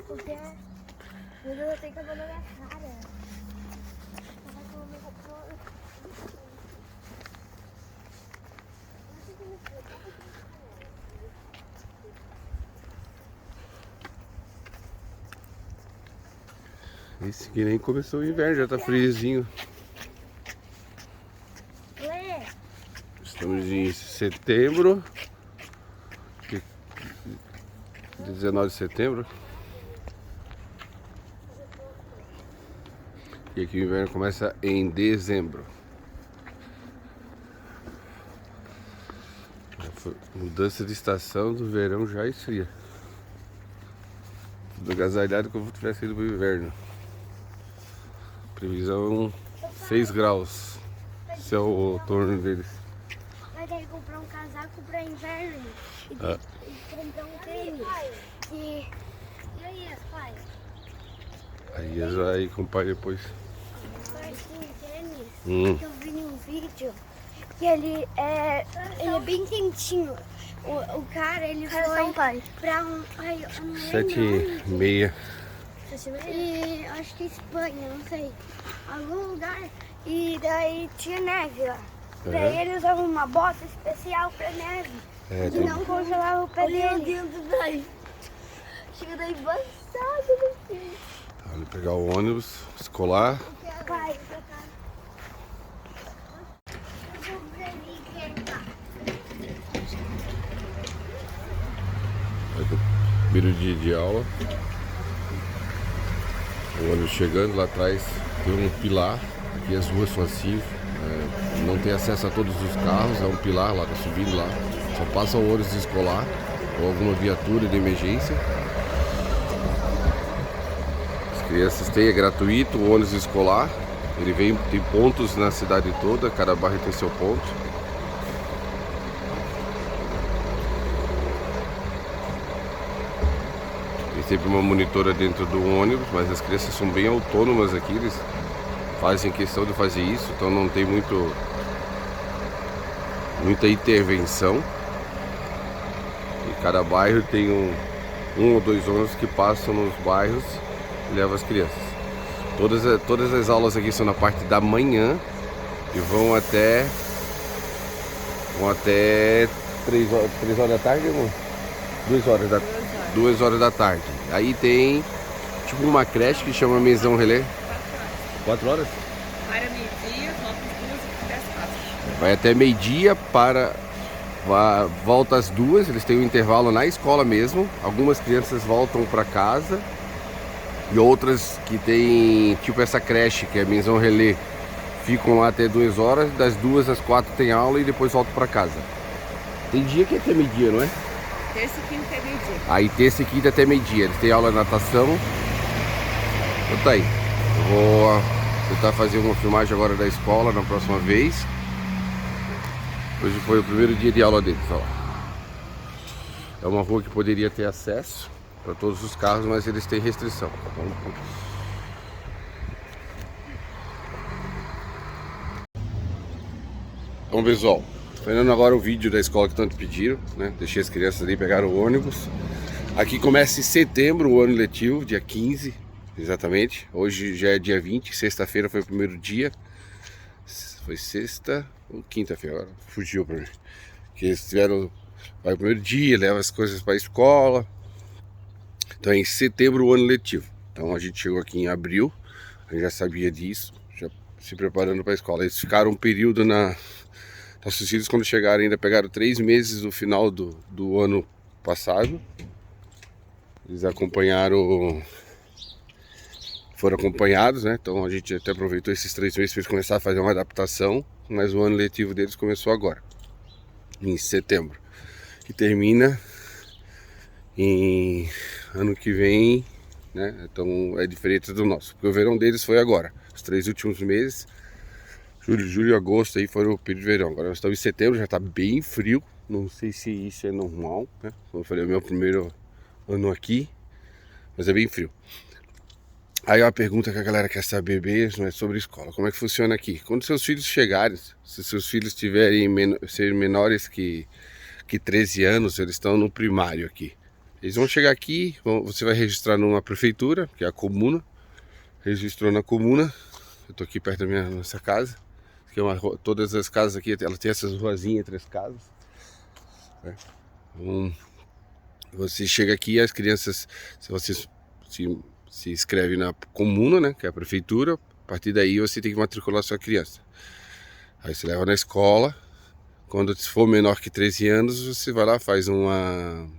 Porque eu tenho cabelo na minha cara. Esse que nem começou o inverno, já tá friozinho. Estamos em setembro, 19 de setembro. E aqui o inverno começa em dezembro. Mudança de estação do verão já esfria. Tudo agasalhado como se tivesse ido pro inverno. Previsão 6 graus. Esse é o outono deles. Vai ter que comprar um casaco pra inverno e comprar um tênis. E aí, pai? Aí eles vai com o pai depois. Tênis, que eu vi num vídeo que ele é bem quentinho. O cara, ele foi pra um... Ai, eu não lembro 7,6. E acho que Espanha, não sei. Algum lugar. E daí tinha neve lá. Daí ele usava uma bota especial pra neve. Que não congelava o pé dele. Chega daí embaçado no fim. Vamos pegar o ônibus escolar. Pai, Primeiro dia de aula. O ônibus chegando lá atrás tem um pilar. Aqui as ruas são assim. Não tem acesso a todos os carros. É um pilar lá, tá subindo lá. Só passa o ônibus escolar ou alguma viatura de emergência. As crianças têm, é gratuito o ônibus escolar. Ele vem, tem pontos na cidade toda. Cada bairro tem seu ponto. Sempre uma monitora dentro do ônibus, mas as crianças são bem autônomas aqui, eles fazem questão de fazer isso, então não tem muita intervenção. E cada bairro tem um ou dois ônibus que passam nos bairros e levam as crianças. Todas as aulas aqui são na parte da manhã e vão até 3 horas da tarde, irmão? 2 horas da tarde. Aí tem tipo uma creche que chama Maison Relais. 4 horas? Para meio-dia, volta às 2 e até às 4. Vai até meio-dia, volta às 2, eles têm um intervalo na escola mesmo. Algumas crianças voltam para casa e outras que tem tipo essa creche que é Maison Relais ficam lá até 2 horas, das 2 às 4 tem aula e depois voltam para casa. Tem dia que é até meio-dia, não é? Terça e quinta é meio-dia. Aí terça e quinta até meio-dia. Eles têm aula de natação. Então tá aí. Eu vou tentar fazer uma filmagem agora da escola na próxima vez. Hoje foi o primeiro dia de aula deles. Ó. É uma rua que poderia ter acesso para todos os carros, mas eles têm restrição. Tá bom? Bom, pessoal, vendo agora o vídeo da escola que tanto pediram, né? Deixei as crianças ali, pegaram o ônibus. Aqui começa em setembro o ano letivo, dia 15, exatamente. Hoje já é dia 20, sexta-feira foi o primeiro dia. Foi sexta ou quinta-feira, agora fugiu pra mim. Que eles tiveram, vai o primeiro dia, leva as coisas para a escola. Então é em setembro o ano letivo. Então a gente chegou aqui em abril, a gente já sabia disso, já se preparando para a escola. Eles ficaram um período nossos filhos, quando chegaram, ainda pegaram 3 meses no final do ano passado. Eles foram acompanhados, né? Então a gente até aproveitou esses 3 meses para eles começar a fazer uma adaptação. Mas o ano letivo deles começou agora, em setembro. E termina em ano que vem, né? Então é diferente do nosso, porque o verão deles foi agora. Os 3 últimos meses, julho e agosto, aí foram o período de verão. Agora nós estamos em setembro, já está bem frio. Não sei se isso é normal, né? Como eu falei, é o meu primeiro ano aqui, mas é bem frio. Aí uma pergunta que a galera quer saber mesmo é sobre escola. Como é que funciona aqui? Quando seus filhos chegarem, se seus filhos tiverem ser menores que 13 anos, eles estão no primário aqui. Eles vão chegar aqui, você vai registrar numa prefeitura, que é a comuna. Registrou na comuna. Eu tô aqui perto da nossa casa. Que é todas as casas aqui, ela tem essas ruazinhas entre as casas. Você chega aqui e as crianças, se você se inscreve na comuna, né, que é a prefeitura, a partir daí você tem que matricular sua criança. Aí você leva na escola. Quando for menor que 13 anos, você vai lá, faz uma...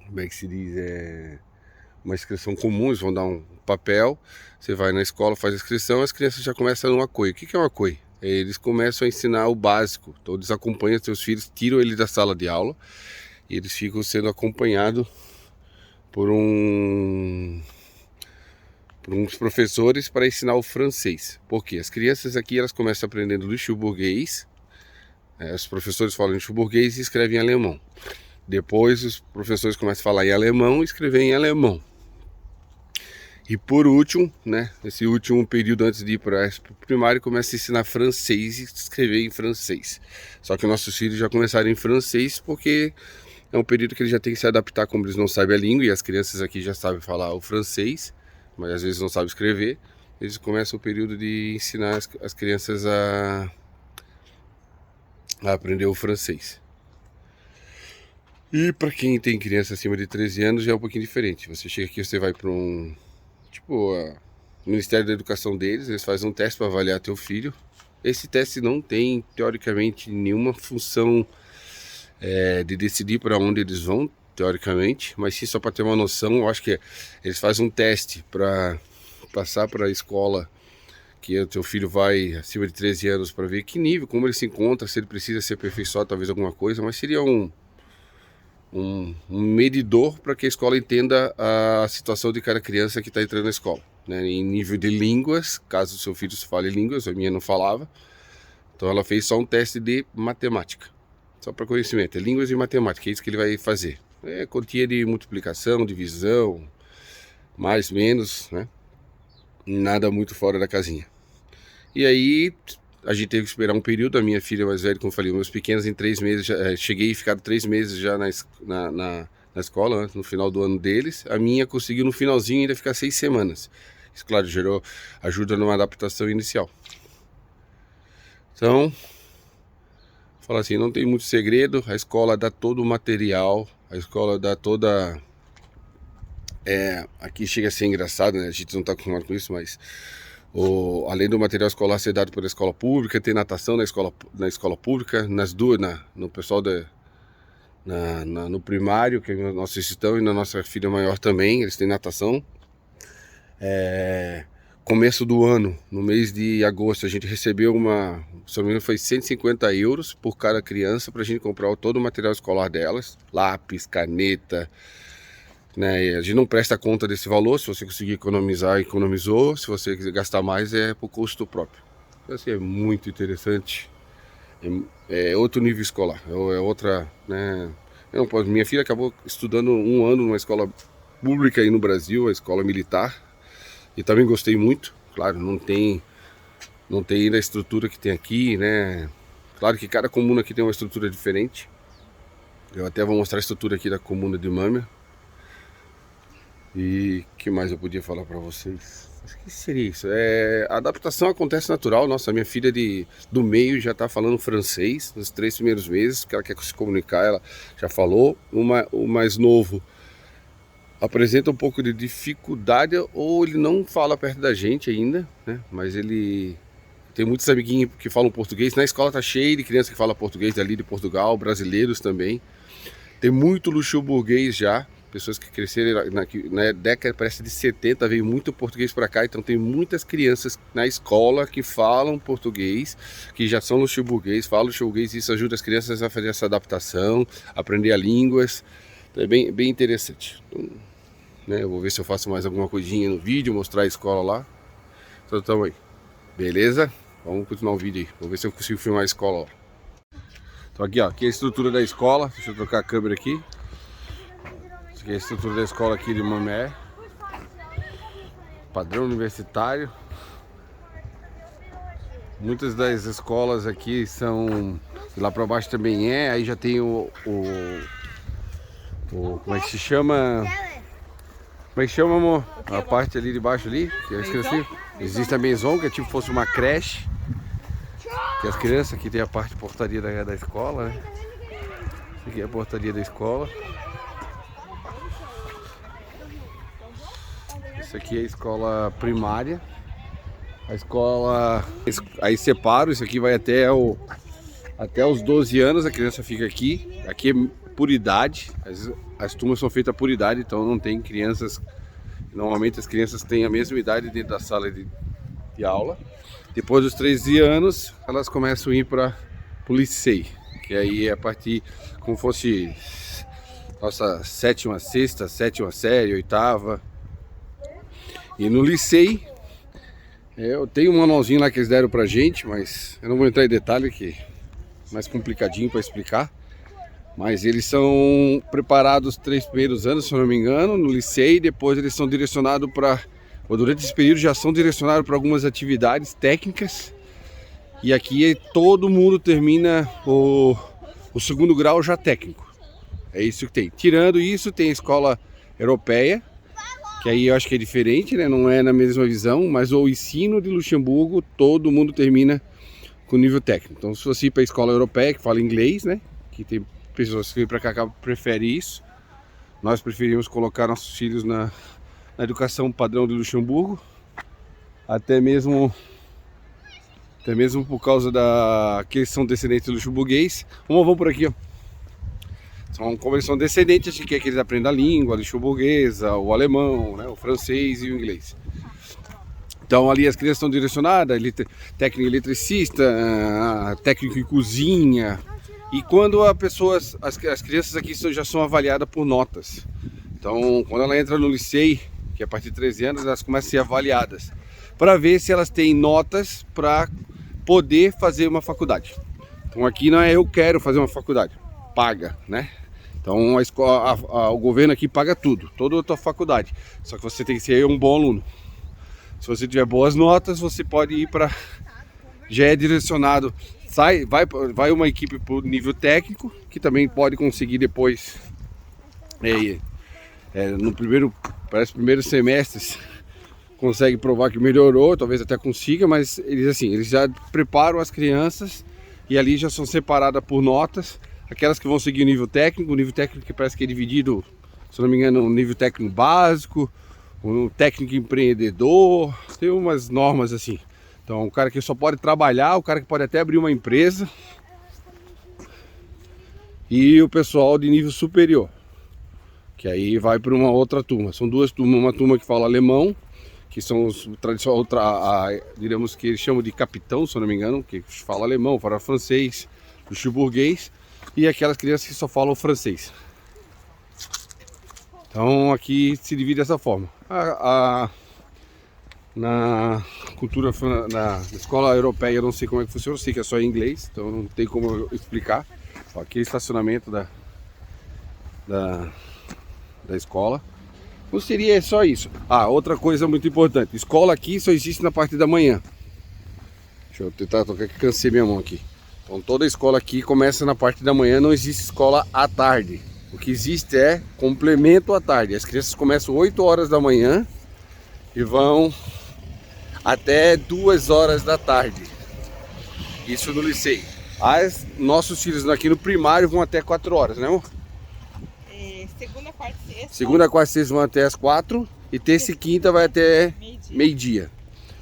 Como é que se diz? Uma inscrição comum, eles vão dar um papel. Você vai na escola, faz a inscrição, as crianças já começam no ACOI. O que é um ACOI? Eles começam a ensinar o básico. Então eles acompanham seus filhos, tiram eles da sala de aula. E eles ficam sendo acompanhados por uns professores para ensinar o francês. Porque as crianças aqui, elas começam aprendendo luxemburguês. Os professores falam luxemburguês e escrevem em alemão. Depois os professores começam a falar em alemão e escrever em alemão. E por último, né, esse último período antes de ir para o primário, começa a ensinar francês e escrever em francês. Só que nossos filhos já começaram em francês porque é um período que eles já têm que se adaptar, como eles não sabem a língua, e as crianças aqui já sabem falar o francês, mas às vezes não sabem escrever. Eles começam o período de ensinar as crianças a aprender o francês. E para quem tem criança acima de 13 anos já é um pouquinho diferente. Você chega aqui, você vai para o Ministério da Educação deles, eles fazem um teste para avaliar teu filho. Esse teste não tem, teoricamente, nenhuma função de decidir para onde eles vão, teoricamente, mas sim só para ter uma noção. Eu acho que eles fazem um teste para passar para a escola que o teu filho vai acima de 13 anos, para ver que nível, como ele se encontra, se ele precisa se aperfeiçoar, talvez alguma coisa, mas seria um medidor para que a escola entenda a situação de cada criança que está entrando na escola, né? Em nível de línguas, caso o seu filho fale línguas, a minha não falava, então ela fez só um teste de matemática, só para conhecimento, línguas e matemática, é isso que ele vai fazer. Continha de multiplicação, divisão, mais, menos, né? Nada muito fora da casinha. E aí a gente teve que esperar um período. A minha filha mais velha, como eu falei, meus pequenos em 3 meses, cheguei e ficaram 3 meses já na escola, né, no final do ano deles. A minha conseguiu no finalzinho ainda ficar 6 semanas. Isso, claro, gerou ajuda numa adaptação inicial. Então, fala assim, não tem muito segredo. A escola dá todo o material, a escola dá toda... aqui chega a ser engraçado, né? A gente não está acostumado com isso, mas além do material escolar ser dado pela escola pública, tem natação na escola pública, nas duas, no pessoal no primário, que é o nosso instituição, e na nossa filha maior também, eles têm natação. Começo do ano, no mês de agosto, a gente recebeu se não me engano, foi 150 euros por cada criança para a gente comprar todo o material escolar delas, lápis, caneta, né? A gente não presta conta desse valor. Se você conseguir economizar, economizou. Se você quiser gastar mais, é por custo próprio. Então, assim, é muito interessante. É outro nível escolar, é outra, né? Eu não posso. Minha filha acabou estudando 1 ano numa escola pública aí no Brasil, a escola militar, e também gostei muito. Claro, não tem ainda a estrutura que tem aqui, né? Claro que cada comuna aqui tem uma estrutura diferente. Eu até vou mostrar a estrutura aqui da comuna de Mâmia. E o que mais eu podia falar para vocês? Acho que seria isso. A adaptação acontece natural. Nossa, minha filha do meio já está falando francês nos 3 primeiros meses, porque ela quer se comunicar, ela já falou. O mais novo apresenta um pouco de dificuldade, ou ele não fala perto da gente ainda, né? Mas ele tem muitos amiguinhos que falam português. Na escola tá cheio de crianças que falam português dali de Portugal, brasileiros também. Tem muito luxemburguês já. Pessoas que cresceram na década, parece de 70, veio muito português para cá. Então tem muitas crianças na escola que falam português, que já são luxemburguês, falam luxemburguês, e isso ajuda as crianças a fazer essa adaptação, aprender as línguas. Então é bem interessante. Então, né, eu vou ver se eu faço mais alguma coisinha no vídeo, mostrar a escola lá. Então tamo aí. Beleza? Vamos continuar o vídeo aí. Vou ver se eu consigo filmar a escola. Ó. Então aqui, ó, aqui é a estrutura da escola. Deixa eu trocar a câmera aqui. Aqui é a estrutura da escola aqui de Mamé. Padrão universitário. Muitas das escolas aqui são... Lá para baixo também aí já tem o como é que se chama? Como é que chama, amor? A parte ali de baixo ali, que eu esqueci. Existe a maison, que é tipo fosse uma creche. Que as crianças, aqui tem a parte de portaria da escola, né? Isso aqui é a portaria da escola. Isso aqui é a escola primária. A escola... Aí separo, isso aqui vai até os 12 anos, a criança fica aqui. Aqui é por idade, as turmas são feitas por idade, então não tem crianças... Normalmente as crianças têm a mesma idade dentro da sala de aula. Depois dos 13 anos, elas começam a ir para o liceu, que aí é a partir, como fosse nossa sétima série, oitava. E no liceu, eu tenho um manualzinho lá que eles deram pra gente, mas eu não vou entrar em detalhe, que é mais complicadinho para explicar. Mas eles são preparados os 3 primeiros anos, se eu não me engano, no liceu, e depois eles são direcionados para... Durante esse período já são direcionados para algumas atividades técnicas. E aqui todo mundo termina o segundo grau já técnico. É isso que tem. Tirando isso, tem a escola europeia, que aí eu acho que é diferente, né? Não é na mesma visão, mas o ensino de Luxemburgo, todo mundo termina com nível técnico. Então se você ir para a escola europeia, que fala inglês, né? Que tem pessoas que vêm para cá que preferem isso. Nós preferimos colocar nossos filhos na educação padrão de Luxemburgo, até mesmo por causa que eles são descendentes luxemburguês. Vamos por aqui, ó. Como eles são descendentes, a gente quer que eles aprendam a língua luxemburguesa, o alemão, né, o francês e o inglês. Então ali as crianças estão direcionadas, técnico eletricista, técnico em cozinha. E quando as crianças aqui já são avaliadas por notas. Então quando ela entra no liceu, que a partir de 13 anos elas começam a ser avaliadas para ver se elas têm notas para poder fazer uma faculdade. Então aqui não é eu quero fazer uma faculdade, paga, né? Então a escola, o governo aqui paga tudo, toda a tua faculdade. Só que você tem que ser um bom aluno. Se você tiver boas notas, você pode ir para... Já é direcionado, vai uma equipe para o nível técnico, que também pode conseguir depois... no primeiro semestre consegue provar que melhorou, talvez até consiga, mas eles já preparam as crianças e ali já são separadas por notas, aquelas que vão seguir o nível técnico que parece que é dividido, se não me engano, no nível técnico básico, o técnico empreendedor, tem umas normas assim. Então o cara que só pode trabalhar, o cara que pode até abrir uma empresa, e o pessoal de nível superior, que aí vai para uma outra turma. São 2 turmas, uma turma que fala alemão, que são os tradicionais, diremos que eles chamam de capitão, se eu não me engano, que fala alemão, fala francês, luxemburguês, e aquelas crianças que só falam francês. Então aqui se divide dessa forma. Na cultura, na escola europeia eu não sei como é que funciona, eu sei que é só em inglês, então não tem como eu explicar. Aqui é o estacionamento da escola. Não seria só isso. Outra coisa muito importante, escola aqui só existe na parte da manhã. Deixa eu tentar tocar, que cansei minha mão aqui. Então toda a escola aqui começa na parte da manhã, não existe escola à tarde. O que existe é complemento à tarde. As crianças começam 8 horas da manhã e vão até 2 horas da tarde. Isso no liceu. Nossos filhos aqui no primário vão até 4 horas, né, amor? Segunda, quarta e sexta. Segunda, quarta e sexta vão até as 4 e terça e quinta vai até meio-dia.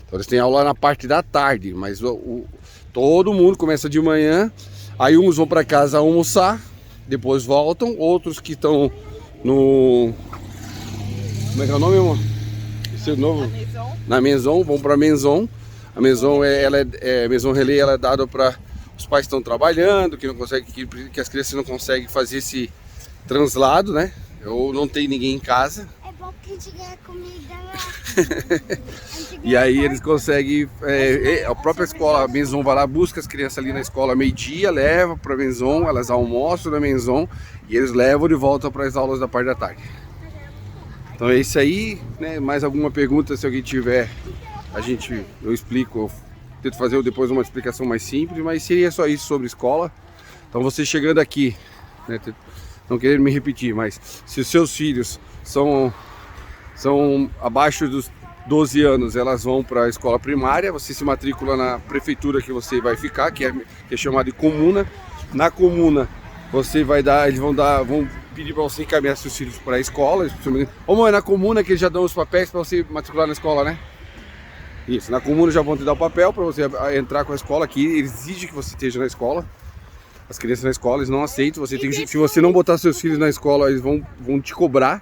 Então eles têm aula na parte da tarde, mas todo mundo começa de manhã. Aí uns vão para casa almoçar, depois voltam. Outros que estão no... Como é que é o nome, amor? Esse é o novo? Na maison, vão para a maison. A maison, maison relais, ela é dada para os pais que estão trabalhando, que não conseguem, que as crianças não conseguem fazer esse translado, né? Ou não tem ninguém em casa. É bom que a gente ganha comida lá. E aí eles conseguem, a própria escola, a maison vai lá, busca as crianças ali na escola meio-dia, leva para a maison, elas almoçam na maison e eles levam de volta para as aulas da parte da tarde. Então é isso aí, né? Mais alguma pergunta, se alguém tiver, eu explico, eu tento fazer depois uma explicação mais simples, mas seria só isso sobre escola. Então você chegando aqui, né, não querendo me repetir, mas se os seus filhos são abaixo dos 12 anos, elas vão para a escola primária, você se matricula na prefeitura que você vai ficar, que é chamada de comuna. Na comuna você vai dar, eles vão pedir para você encaminhar seus filhos para a escola. Ou mãe, na comuna que eles já dão os papéis para você matricular na escola, né? Isso, na comuna já vão te dar o papel para você entrar com a escola aqui, eles exigem que você esteja na escola. As crianças na escola, eles não aceitam, se você não botar seus filhos na escola, eles vão te cobrar.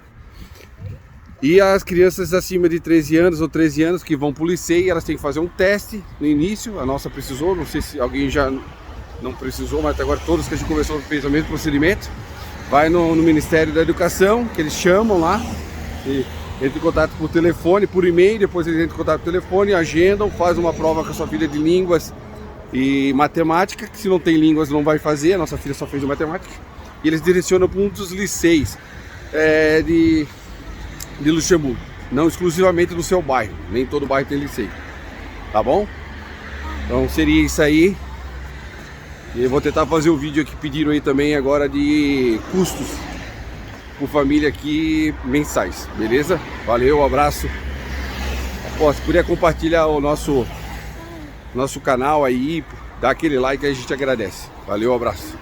E as crianças acima de 13 anos ou 13 anos que vão para o liceu, elas têm que fazer um teste no início. A nossa precisou, não sei se alguém já não precisou, mas até agora todos que a gente conversou fez o mesmo procedimento. Vai no Ministério da Educação, que eles chamam lá, e entra em contato por telefone, por e-mail, depois eles entram em contato por telefone, agendam, faz uma prova com a sua filha de línguas e matemática, que se não tem línguas não vai fazer, a nossa filha só fez matemática. E eles direcionam para um dos liceis de Luxemburgo, não exclusivamente no seu bairro, nem todo bairro tem liceu, tá bom? Então seria isso aí. E eu vou tentar fazer o vídeo que pediram aí também agora de custos por família aqui mensais, beleza? Valeu, um abraço. Pô, se puder compartilhar o nosso canal aí, dá aquele like aí, a gente agradece. Valeu, um abraço.